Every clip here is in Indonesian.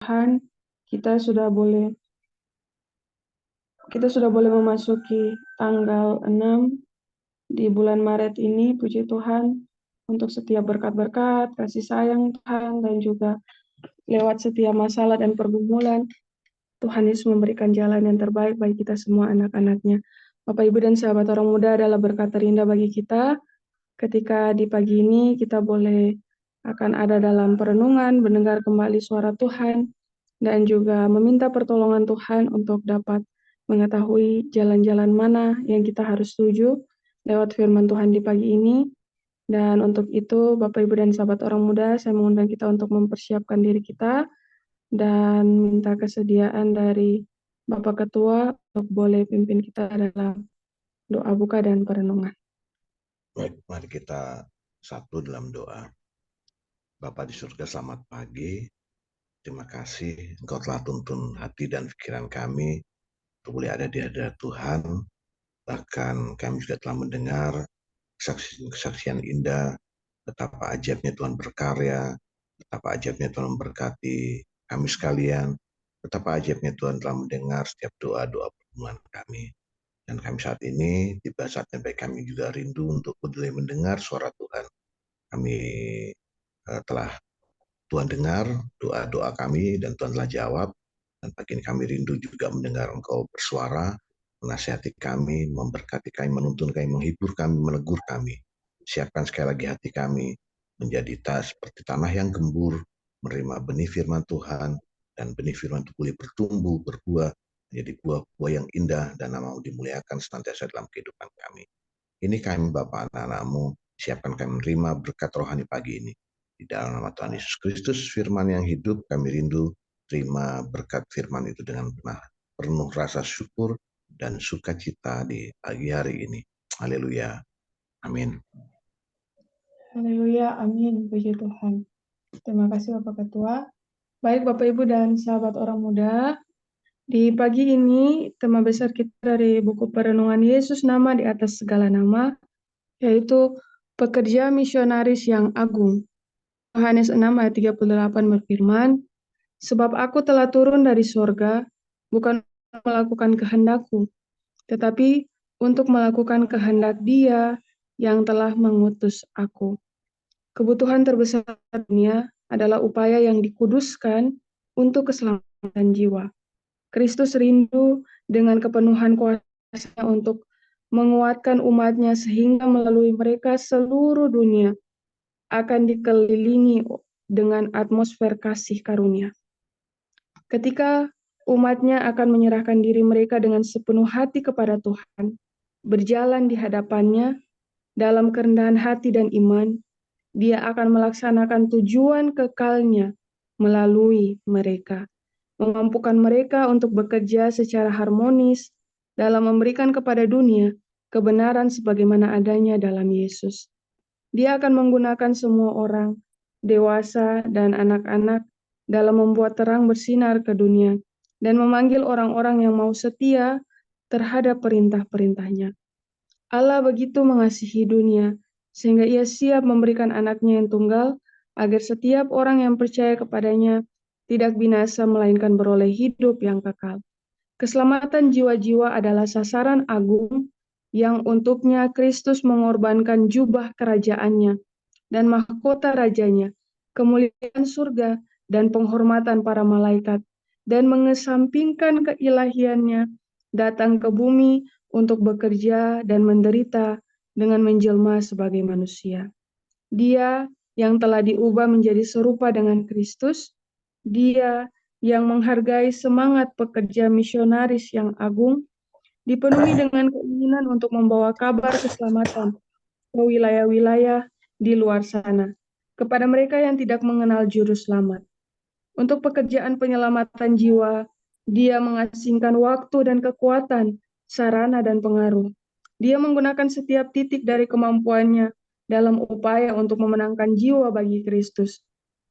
Tuhan, kita sudah boleh memasuki tanggal 6 di bulan Maret ini. Puji Tuhan untuk setiap berkat-berkat, kasih sayang Tuhan, dan juga lewat setiap masalah dan pergumulan, Tuhan Yesus memberikan jalan yang terbaik bagi kita semua anak-anaknya. Bapak, Ibu, dan sahabat orang muda adalah berkat terindah bagi kita ketika di pagi ini kita boleh akan ada dalam perenungan, mendengar kembali suara Tuhan, dan juga meminta pertolongan Tuhan untuk dapat mengetahui jalan-jalan mana yang kita harus tuju lewat firman Tuhan di pagi ini. Dan untuk itu, Bapak, Ibu, dan sahabat orang muda, saya mengundang kita untuk mempersiapkan diri kita dan minta kesediaan dari Bapak Ketua untuk boleh pimpin kita dalam doa buka dan perenungan. Baik, mari kita satu dalam doa. Bapa di surga, selamat pagi. Terima kasih Engkau telah tuntun hati dan pikiran kami untuk boleh ada di hadirat Tuhan. Bahkan kami juga telah mendengar kesaksian indah, betapa ajaibnya Tuhan berkarya, betapa ajaibnya Tuhan memberkati kami sekalian, betapa ajaibnya Tuhan telah mendengar setiap doa-doa permohonan kami. Dan kami saat ini tiba saatnya baik kami juga rindu untuk boleh mendengar suara Tuhan. Kami telah Tuhan dengar doa-doa kami dan Tuhan telah jawab. Dan pagi ini kami rindu juga mendengar Engkau bersuara, menasihati kami, memberkati kami, menuntun kami, menghibur kami, menegur kami. Siapkan sekali lagi hati kami menjadi seperti tanah yang gembur, menerima benih firman Tuhan, dan benih firman itu boleh bertumbuh, berbuah, menjadi buah-buah yang indah, dan nama-Mu dimuliakan senantiasa dalam kehidupan kami. Ini kami Bapa anak-anak-Mu, siapkan kami menerima berkat rohani pagi ini. Di dalam nama Tuhan Yesus Kristus, firman yang hidup, kami rindu terima berkat firman itu dengan penuh rasa syukur dan sukacita di pagi hari ini. Haleluya. Amin. Haleluya, amin. Puji Tuhan. Terima kasih Bapak Ketua. Baik Bapak, Ibu, dan sahabat orang muda, di pagi ini tema besar kita dari buku perenungan Yesus Nama di Atas Segala Nama, yaitu pekerja misionaris yang agung. Yohanes 6 ayat 38 berfirman, "Sebab aku telah turun dari sorga, bukan melakukan kehendakku, tetapi untuk melakukan kehendak Dia yang telah mengutus aku." Kebutuhan terbesar dunia adalah upaya yang dikuduskan untuk keselamatan jiwa. Kristus rindu dengan kepenuhan kuasa untuk menguatkan umatnya sehingga melalui mereka seluruh dunia akan dikelilingi dengan atmosfer kasih karunia. Ketika umatnya akan menyerahkan diri mereka dengan sepenuh hati kepada Tuhan, berjalan di hadapannya dalam kerendahan hati dan iman, Dia akan melaksanakan tujuan kekalnya melalui mereka, memampukan mereka untuk bekerja secara harmonis dalam memberikan kepada dunia kebenaran sebagaimana adanya dalam Yesus. Dia akan menggunakan semua orang, dewasa dan anak-anak, dalam membuat terang bersinar ke dunia dan memanggil orang-orang yang mau setia terhadap perintah-perintahnya. Allah begitu mengasihi dunia, sehingga Ia siap memberikan anaknya yang tunggal, agar setiap orang yang percaya kepadanya tidak binasa melainkan beroleh hidup yang kekal. Keselamatan jiwa-jiwa adalah sasaran agung yang untuknya Kristus mengorbankan jubah kerajaannya dan mahkota rajanya, kemuliaan surga dan penghormatan para malaikat, dan mengesampingkan keilahiannya datang ke bumi untuk bekerja dan menderita dengan menjelma sebagai manusia. Dia yang telah diubah menjadi serupa dengan Kristus, Dia yang menghargai semangat pekerja misionaris yang agung, dipenuhi dengan keinginan untuk membawa kabar keselamatan ke wilayah-wilayah di luar sana, kepada mereka yang tidak mengenal juru selamat. Untuk pekerjaan penyelamatan jiwa, Dia mengasingkan waktu dan kekuatan, sarana dan pengaruh. Dia menggunakan setiap titik dari kemampuannya dalam upaya untuk memenangkan jiwa bagi Kristus.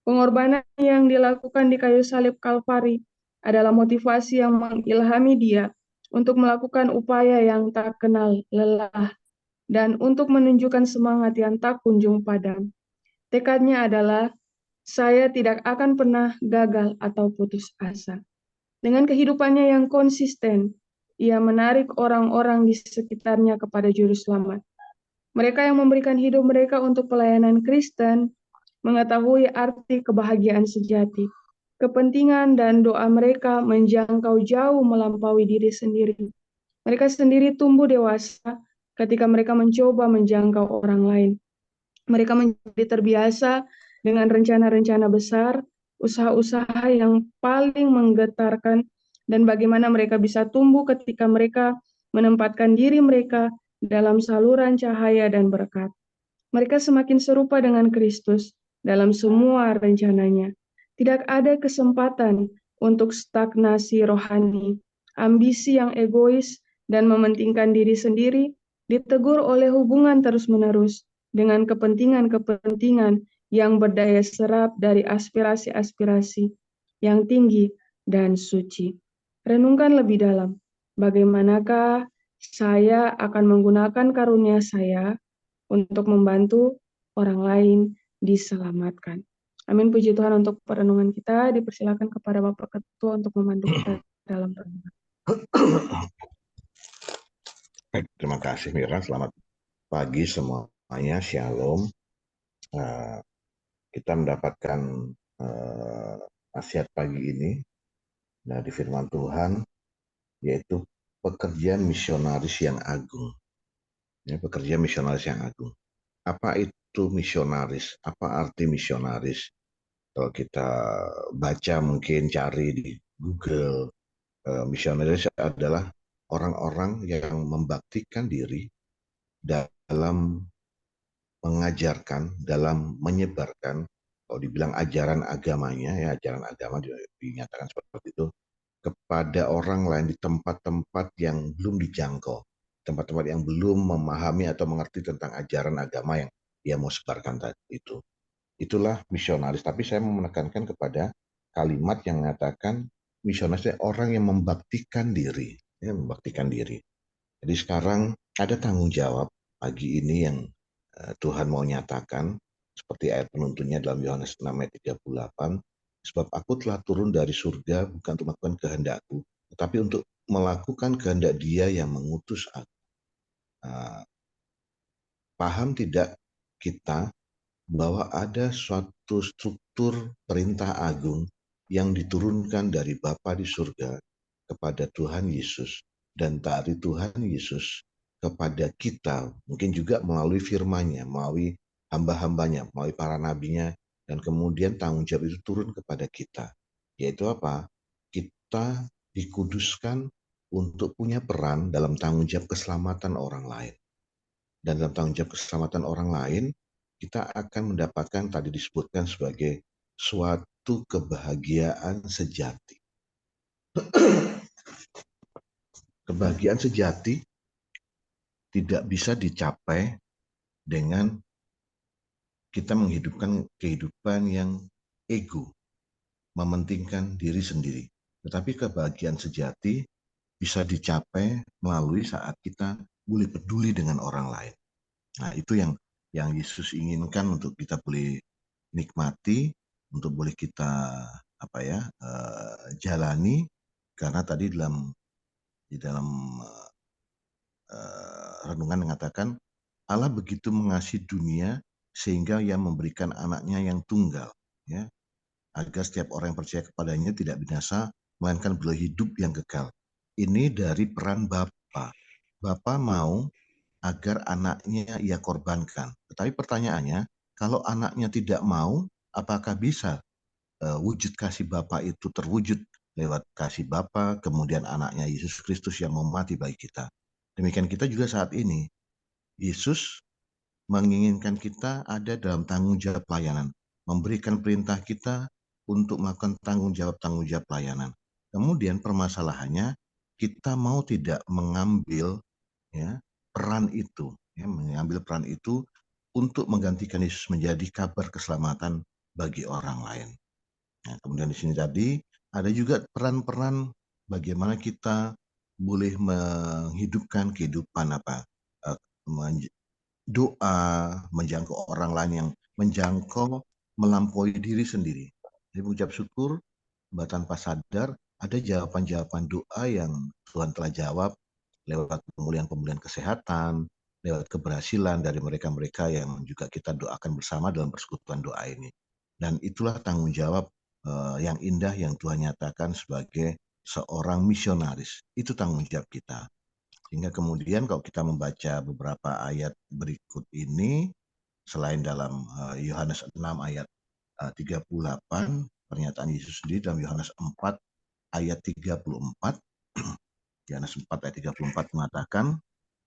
Pengorbanan yang dilakukan di kayu salib Kalvari adalah motivasi yang mengilhami Dia untuk melakukan upaya yang tak kenal lelah dan untuk menunjukkan semangat yang tak kunjung padam. Tekadnya adalah saya tidak akan pernah gagal atau putus asa. Dengan kehidupannya yang konsisten, ia menarik orang-orang di sekitarnya kepada juru selamat. Mereka yang memberikan hidup mereka untuk pelayanan Kristen mengetahui arti kebahagiaan sejati. Kepentingan dan doa mereka menjangkau jauh melampaui diri sendiri. Mereka sendiri tumbuh dewasa ketika mereka mencoba menjangkau orang lain. Mereka menjadi terbiasa dengan rencana-rencana besar, usaha-usaha yang paling menggetarkan, dan bagaimana mereka bisa tumbuh ketika mereka menempatkan diri mereka dalam saluran cahaya dan berkat. Mereka semakin serupa dengan Kristus dalam semua rencananya. Tidak ada kesempatan untuk stagnasi rohani, ambisi yang egois, dan mementingkan diri sendiri ditegur oleh hubungan terus-menerus dengan kepentingan-kepentingan yang berdaya serap dari aspirasi-aspirasi yang tinggi dan suci. Renungkan lebih dalam, bagaimanakah saya akan menggunakan karunia saya untuk membantu orang lain diselamatkan. Amin. Puji Tuhan untuk perenungan kita. Dipersilakan kepada Bapak Ketua untuk memandu kita dalam perenungan. Baik, terima kasih Mira. Selamat pagi semuanya. Shalom. Kita mendapatkan nasihat pagi ini dari firman Tuhan, yaitu pekerjaan misionaris yang agung. Ya, pekerjaan misionaris yang agung. Apa itu misionaris? Apa arti misionaris? Kalau kita baca, mungkin cari di Google, misionaris adalah orang-orang yang membaktikan diri dalam mengajarkan, dalam menyebarkan, kalau dibilang ajaran agamanya, ya ajaran agama dinyatakan seperti itu, kepada orang lain di tempat-tempat yang belum dijangkau, tempat-tempat yang belum memahami atau mengerti tentang ajaran agama yang dia mau sebarkan tadi itu. Itulah misionaris. Tapi saya mau menekankan kepada kalimat yang mengatakan misionaris adalah orang yang membaktikan diri, ya, membaktikan diri. Jadi sekarang ada tanggung jawab pagi ini yang Tuhan mau nyatakan, seperti ayat penuntunnya dalam Yohanes 6 ayat 38, sebab aku telah turun dari surga bukan untuk melakukan kehendakku, tetapi untuk melakukan kehendak Dia yang mengutus aku. Paham tidak kita bahwa ada suatu struktur perintah agung yang diturunkan dari Bapa di surga kepada Tuhan Yesus, dan dari Tuhan Yesus kepada kita, mungkin juga melalui firman-Nya, melalui hamba-hambanya, melalui para nabinya, dan kemudian tanggung jawab itu turun kepada kita. Yaitu apa? Kita dikuduskan untuk punya peran dalam tanggung jawab keselamatan orang lain. Dan dalam tanggung jawab keselamatan orang lain, kita akan mendapatkan tadi disebutkan sebagai suatu kebahagiaan sejati. Kebahagiaan sejati tidak bisa dicapai dengan kita menghidupkan kehidupan yang ego, mementingkan diri sendiri. Tetapi kebahagiaan sejati bisa dicapai melalui saat kita boleh peduli dengan orang lain. Nah, itu yang Yesus inginkan untuk kita boleh nikmati, untuk boleh kita jalani, karena tadi di dalam renungan mengatakan Allah begitu mengasihi dunia sehingga Ia memberikan anaknya yang tunggal, ya, agar setiap orang yang percaya kepadanya tidak binasa melainkan beroleh hidup yang kekal. Ini dari peran Bapa. Bapa mau agar anaknya Ia korbankan. Tetapi pertanyaannya, kalau anaknya tidak mau, apakah bisa wujud kasih Bapa itu terwujud lewat kasih Bapa, kemudian anaknya Yesus Kristus yang mau mati bagi kita. Demikian kita juga saat ini. Yesus menginginkan kita ada dalam tanggung jawab pelayanan, memberikan perintah kita untuk melakukan tanggung jawab pelayanan. Kemudian permasalahannya, kita mau tidak mengambil, ya, peran itu, ya, mengambil peran itu untuk menggantikan Yesus menjadi kabar keselamatan bagi orang lain. Nah, kemudian di sini tadi ada juga peran-peran bagaimana kita boleh menghidupkan kehidupan doa, menjangkau orang lain, yang menjangkau melampaui diri sendiri. Jadi mengucap syukur tanpa sadar ada jawaban-jawaban doa yang Tuhan telah jawab lewat pemulihan-pemulihan kesehatan, lewat keberhasilan dari mereka-mereka yang juga kita doakan bersama dalam persekutuan doa ini. Dan itulah tanggung jawab yang indah yang Tuhan nyatakan sebagai seorang misionaris. Itu tanggung jawab kita. Sehingga kemudian kalau kita membaca beberapa ayat berikut ini, selain dalam Yohanes 6 ayat 38, pernyataan Yesus sendiri dalam Yohanes 4 ayat 34, Yohanes 4 ayat 34 mengatakan,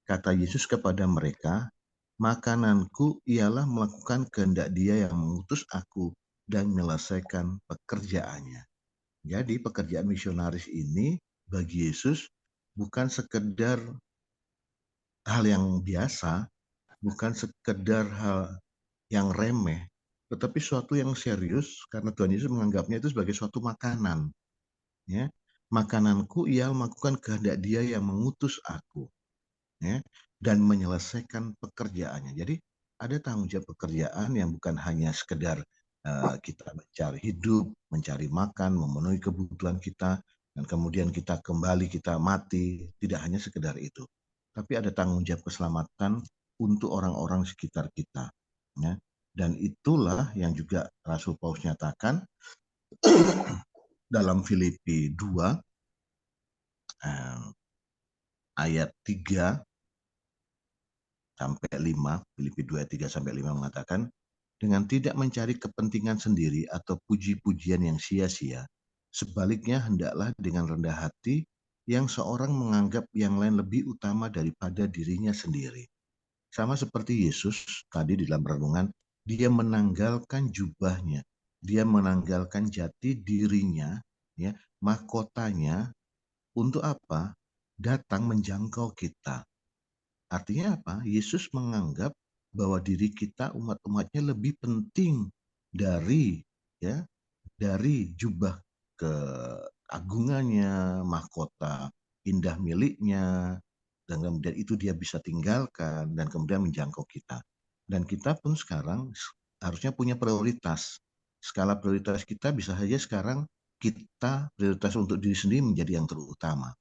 kata Yesus kepada mereka, makananku ialah melakukan kehendak Dia yang mengutus aku dan menyelesaikan pekerjaannya. Jadi pekerjaan misionaris ini bagi Yesus bukan sekedar hal yang biasa, bukan sekedar hal yang remeh, tetapi suatu yang serius karena Tuhan Yesus menganggapnya itu sebagai suatu makanan. Ya, makananku ia melakukan kehendak Dia yang mengutus aku, ya, dan menyelesaikan pekerjaannya. Jadi ada tanggung jawab pekerjaan yang bukan hanya sekedar kita mencari hidup, mencari makan, memenuhi kebutuhan kita, dan kemudian kita kembali, kita mati. Tidak hanya sekedar itu, tapi ada tanggung jawab keselamatan untuk orang-orang sekitar kita. Ya. Dan itulah yang juga Rasul Paulus nyatakan dalam Filipi 2 ayat 3 sampai 5, Filipi 2 ayat 3 sampai 5 mengatakan, dengan tidak mencari kepentingan sendiri atau puji-pujian yang sia-sia, sebaliknya hendaklah dengan rendah hati yang seorang menganggap yang lain lebih utama daripada dirinya sendiri. Sama seperti Yesus tadi di dalam renungan, dia menanggalkan jubahnya, dia menanggalkan jati dirinya, ya, mahkotanya, untuk apa? Datang menjangkau kita. Artinya apa? Yesus menganggap bahwa diri kita umat-umatnya lebih penting dari, ya, dari jubah keagungannya, mahkota indah miliknya, dan kemudian itu dia bisa tinggalkan dan kemudian menjangkau kita. Dan kita pun sekarang harusnya punya prioritas. Skala prioritas kita bisa saja sekarang kita prioritas untuk diri sendiri menjadi yang terutama.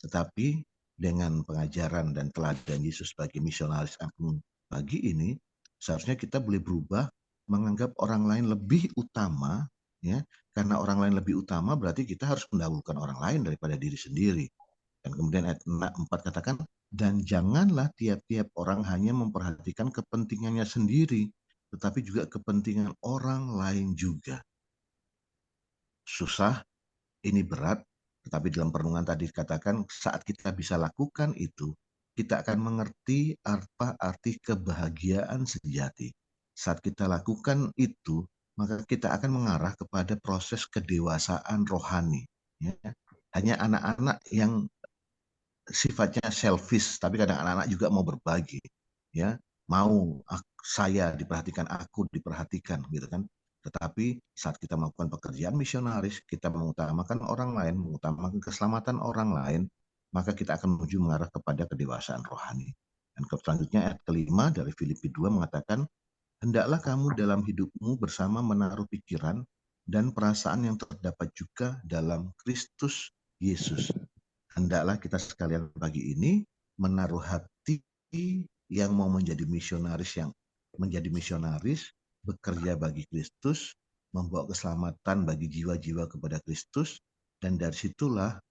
Tetapi dengan pengajaran dan teladan Yesus sebagai misionaris agung pagi ini, seharusnya kita boleh berubah menganggap orang lain lebih utama, ya, karena orang lain lebih utama berarti kita harus mendahulukan orang lain daripada diri sendiri. Dan kemudian ayat 4 katakan, dan janganlah tiap-tiap orang hanya memperhatikan kepentingannya sendiri, tetapi juga kepentingan orang lain juga. Susah, ini berat, tetapi dalam perenungan tadi dikatakan saat kita bisa lakukan itu, kita akan mengerti apa arti kebahagiaan sejati. Saat kita lakukan itu, maka kita akan mengarah kepada proses kedewasaan rohani. Ya. Hanya anak-anak yang sifatnya selfish, tapi kadang anak-anak juga mau berbagi, ya, mau saya diperhatikan, aku diperhatikan, gitu kan. Tetapi saat kita melakukan pekerjaan misionaris, kita mengutamakan orang lain, mengutamakan keselamatan orang lain, maka kita akan menuju mengarah kepada kedewasaan rohani. Dan selanjutnya ayat kelima dari Filipi 2 mengatakan, hendaklah kamu dalam hidupmu bersama menaruh pikiran dan perasaan yang terdapat juga dalam Kristus Yesus. Hendaklah kita sekalian pagi ini menaruh hati yang mau menjadi misionaris, bekerja bagi Kristus, membawa keselamatan bagi jiwa-jiwa kepada Kristus, dan dari situlah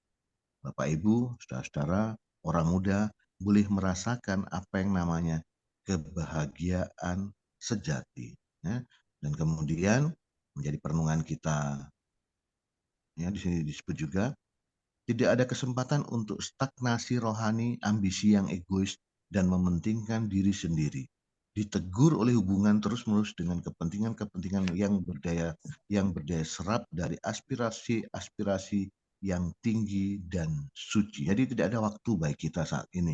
Bapak Ibu, saudara-saudara, orang muda boleh merasakan apa yang namanya kebahagiaan sejati. Ya. Dan kemudian menjadi perenungan kita. Ya, di sini disebut juga, tidak ada kesempatan untuk stagnasi rohani, ambisi yang egois, dan mementingkan diri sendiri. Ditegur oleh hubungan terus-menerus dengan kepentingan-kepentingan yang berdaya serap dari aspirasi-aspirasi yang tinggi dan suci. Jadi tidak ada waktu bagi kita saat ini.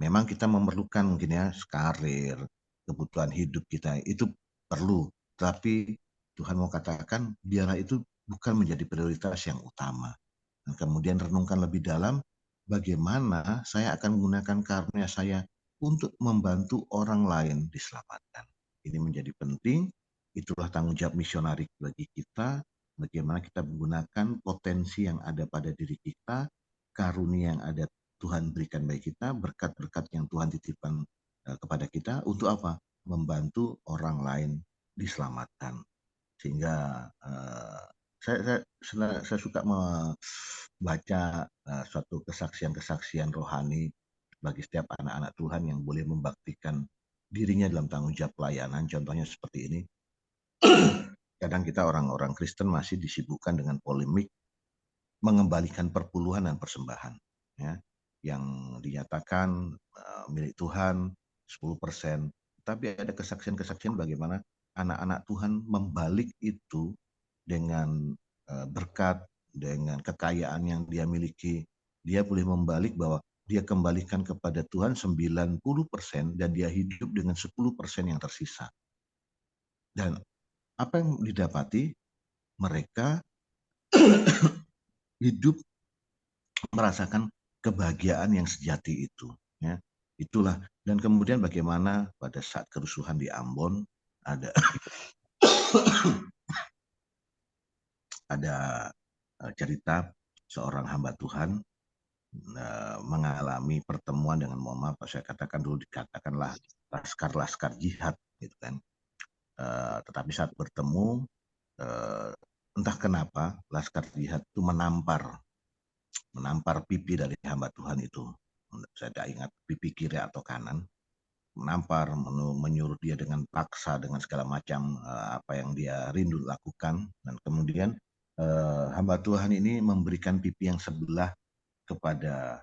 Memang kita memerlukan mungkin ya karir, kebutuhan hidup kita itu perlu. Tapi Tuhan mau katakan biarlah itu bukan menjadi prioritas yang utama. Dan kemudian renungkan lebih dalam bagaimana saya akan menggunakan karunia saya untuk membantu orang lain diselamatkan. Ini menjadi penting Itulah tanggung jawab misionari bagi kita, bagaimana kita menggunakan potensi yang ada pada diri kita, karunia yang ada Tuhan berikan bagi kita, berkat-berkat yang Tuhan titipkan kepada kita, untuk apa? Membantu orang lain diselamatkan. Sehingga saya suka membaca suatu kesaksian-kesaksian rohani bagi setiap anak-anak Tuhan yang boleh membaktikan dirinya dalam tanggung jawab pelayanan. Contohnya seperti ini. Kadang kita orang-orang Kristen masih disibukkan dengan polemik mengembalikan perpuluhan dan persembahan, ya, yang dinyatakan milik Tuhan 10%. Tapi ada kesaksian-kesaksian bagaimana anak-anak Tuhan membalik itu dengan berkat, dengan kekayaan yang dia miliki. Dia boleh membalik bahwa dia kembalikan kepada Tuhan 90% dan dia hidup dengan 10% yang tersisa. Dan apa yang didapati? Mereka hidup merasakan kebahagiaan yang sejati itu, ya. Itulah. Dan kemudian bagaimana pada saat kerusuhan di Ambon ada ada cerita seorang hamba Tuhan mengalami pertemuan dengan, mohon maaf saya katakan dulu, dikatakanlah laskar-laskar jihad gitu kan. Tetapi saat bertemu entah kenapa laskar jihad itu menampar pipi dari hamba Tuhan itu. Saya tidak ingat pipi kiri atau kanan. Menampar, menyuruh dia dengan paksa, dengan segala macam apa yang dia rindu lakukan. Dan kemudian hamba Tuhan ini memberikan pipi yang sebelah kepada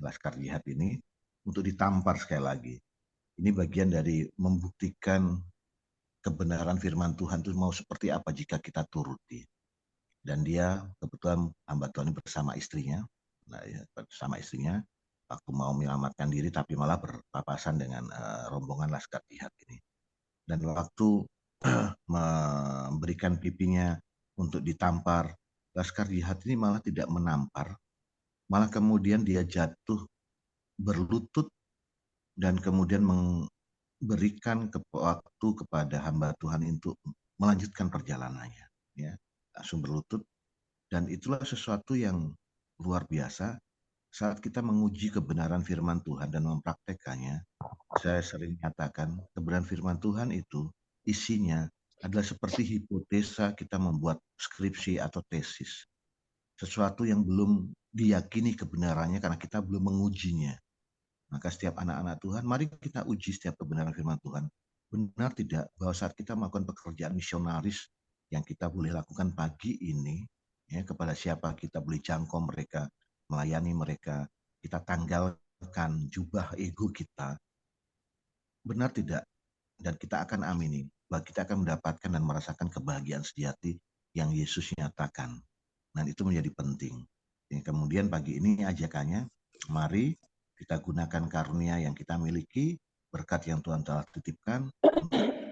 laskar jihad ini untuk ditampar sekali lagi. Ini bagian dari membuktikan kebenaran firman Tuhan itu mau seperti apa jika kita turuti. Dan dia kebetulan hamba Tuhan bersama istrinya, waktu mau menyelamatkan diri tapi malah berpapasan dengan rombongan laskar jihad ini. Dan waktu memberikan pipinya untuk ditampar, laskar jihad ini malah tidak menampar, malah kemudian dia jatuh berlutut dan kemudian memberikan waktu kepada hamba Tuhan untuk melanjutkan perjalanannya, ya, langsung berlutut. Dan itulah sesuatu yang luar biasa saat kita menguji kebenaran firman Tuhan dan mempraktekannya. Saya sering nyatakan kebenaran firman Tuhan itu isinya adalah seperti hipotesa kita membuat skripsi atau tesis. Sesuatu yang belum diyakini kebenarannya karena kita belum mengujinya. Maka setiap anak-anak Tuhan, mari kita uji setiap kebenaran firman Tuhan. Benar tidak bahwa saat kita melakukan pekerjaan misionaris yang kita boleh lakukan pagi ini, ya, kepada siapa kita boleh jangkau mereka, melayani mereka, kita tanggalkan jubah ego kita, benar tidak? Dan kita akan amini bahwa kita akan mendapatkan dan merasakan kebahagiaan sejati yang Yesus nyatakan. Dan itu menjadi penting. Dan kemudian pagi ini ajakannya, mari kita gunakan karunia yang kita miliki, berkat yang Tuhan telah titipkan,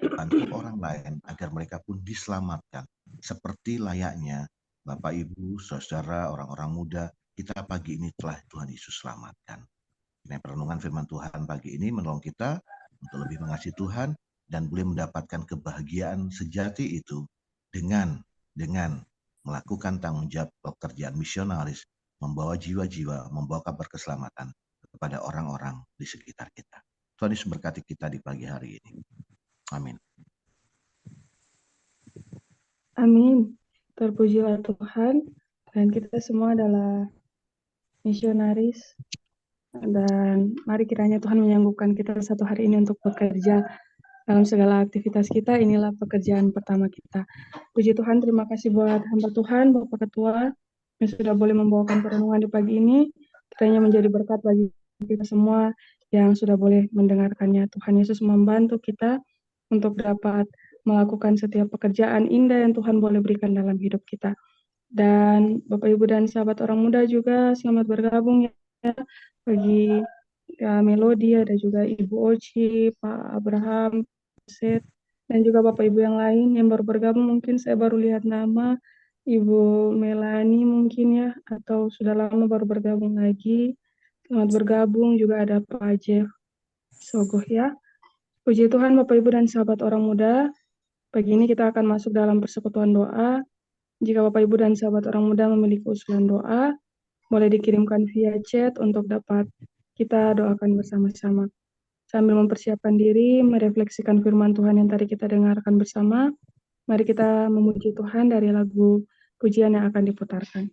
untuk bantu orang lain agar mereka pun diselamatkan. Seperti layaknya Bapak, Ibu, Saudara, orang-orang muda, kita pagi ini telah Tuhan Yesus selamatkan. Nah, perenungan firman Tuhan pagi ini menolong kita untuk lebih mengasihi Tuhan dan boleh mendapatkan kebahagiaan sejati itu dengan melakukan tanggung jawab pekerjaan misionaris, membawa jiwa-jiwa, membawa kabar keselamatan kepada orang-orang di sekitar kita. Tuhan Yesus berkati kita di pagi hari ini. Amin. Amin. Terpujilah Tuhan. Dan kita semua adalah misionaris. Dan mari kiranya Tuhan menyanggupkan kita satu hari ini untuk bekerja dalam segala aktivitas kita. Inilah pekerjaan pertama kita. Puji Tuhan, terima kasih buat hamba Tuhan, Bapak Ketua, yang sudah boleh membawakan perenungan di pagi ini. Kiranya menjadi berkat bagi kita semua yang sudah boleh mendengarkannya. Tuhan Yesus membantu kita untuk dapat melakukan setiap pekerjaan indah yang Tuhan boleh berikan dalam hidup kita. Dan Bapak Ibu dan sahabat orang muda juga selamat bergabung ya bagi Melodi, ada juga Ibu Oci, Pak Abraham, Set, dan juga Bapak Ibu yang lain yang baru bergabung. Mungkin saya baru lihat nama Ibu Melani mungkin ya, atau sudah lama baru bergabung lagi. Selamat bergabung. Juga ada Pak Jeff Sogoh ya. Puji Tuhan Bapak Ibu dan sahabat orang muda, pagi ini kita akan masuk dalam persekutuan doa. Jika Bapak Ibu dan sahabat orang muda memiliki usulan doa, boleh dikirimkan via chat untuk dapat kita doakan bersama-sama. Sambil mempersiapkan diri, merefleksikan firman Tuhan yang tadi kita dengarkan bersama, mari kita memuji Tuhan dari lagu pujian yang akan diputarkan.